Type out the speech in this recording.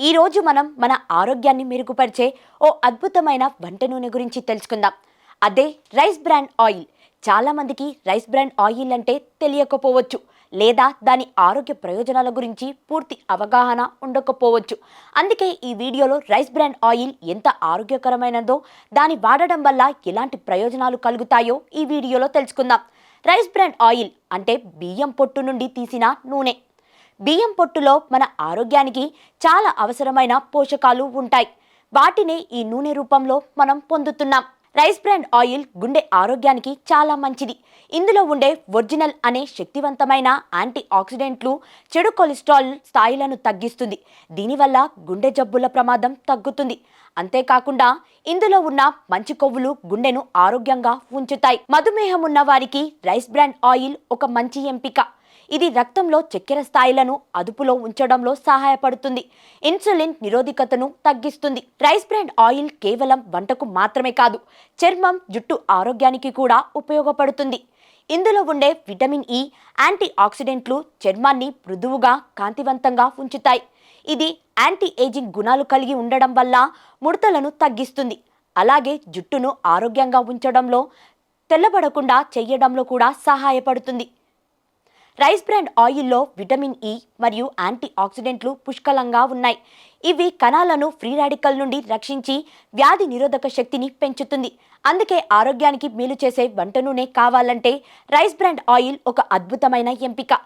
ఈ రోజు మనం మన ఆరోగ్యాన్ని మెరుగుపరిచే ఓ అద్భుతమైన వంట నూనె గురించి తెలుసుకుందాం. అదే రైస్ బ్రాన్ ఆయిల్. చాలా మందికి రైస్ బ్రాన్ ఆయిల్ అంటే తెలియకపోవచ్చు, లేదా దాని ఆరోగ్య ప్రయోజనాల గురించి పూర్తి అవగాహన ఉండకపోవచ్చు. అందుకే ఈ వీడియోలో రైస్ బ్రాన్ ఆయిల్ ఎంత ఆరోగ్యకరమైనదో, దాని వాడడం వల్ల ఎలాంటి ప్రయోజనాలు కలుగుతాయో ఈ వీడియోలో తెలుసుకుందాం. రైస్ బ్రాన్ ఆయిల్ అంటే బియ్యం పొట్టు నుండి తీసిన నూనె. బియ్యం పొట్టులో మన ఆరోగ్యానికి చాలా అవసరమైన పోషకాలు ఉంటాయి. వాటిని ఈ నూనె రూపంలో మనం పొందుతున్నాం. రైస్ బ్రాన్ ఆయిల్ గుండె ఆరోగ్యానికి చాలా మంచిది. ఇందులో ఉండే ఒరిజినల్ అనే శక్తివంతమైన యాంటీ ఆక్సిడెంట్లు చెడు కొలెస్ట్రాల్ స్థాయిలను తగ్గిస్తుంది. దీనివల్ల గుండె జబ్బుల ప్రమాదం తగ్గుతుంది. అంతేకాకుండా ఇందులో ఉన్న మంచి కొవ్వులు గుండెను ఆరోగ్యంగా ఉంచుతాయి. మధుమేహం ఉన్న వారికి రైస్ బ్రాన్ ఆయిల్ ఒక మంచి ఎంపిక. ఇది రక్తంలో చక్కెర స్థాయిలను అదుపులో ఉంచడంలో సహాయపడుతుంది. ఇన్సులిన్ నిరోధకతను తగ్గిస్తుంది. రైస్ బ్రాన్ ఆయిల్ కేవలం వంటకు మాత్రమే కాదు, చర్మం, జుట్టు ఆరోగ్యానికి కూడా ఉపయోగపడుతుంది. ఇందులో ఉండే విటమిన్ ఇ, యాంటీ ఆక్సిడెంట్లు చర్మాన్ని మృదువుగా, కాంతివంతంగా ఉంచుతాయి. ఇది యాంటీ ఏజింగ్ గుణాలు కలిగి ఉండడం వల్ల ముడతలను తగ్గిస్తుంది. అలాగే జుట్టును ఆరోగ్యంగా ఉంచడంలో, తెల్లబడకుండా చేయడంలో కూడా సహాయపడుతుంది. రైస్ బ్రాన్ ఆయిల్లో విటమిన్ ఇ మరియు యాంటీ ఆక్సిడెంట్లు పుష్కలంగా ఉన్నాయి. ఇవి కణాలను ఫ్రీ రాడికల్ నుండి రక్షించి వ్యాధి నిరోధక శక్తిని పెంచుతుంది. అందుకే ఆరోగ్యానికి మేలు చేసే వంట నూనె కావాలంటే రైస్ బ్రాన్ ఆయిల్ ఒక అద్భుతమైన ఎంపిక.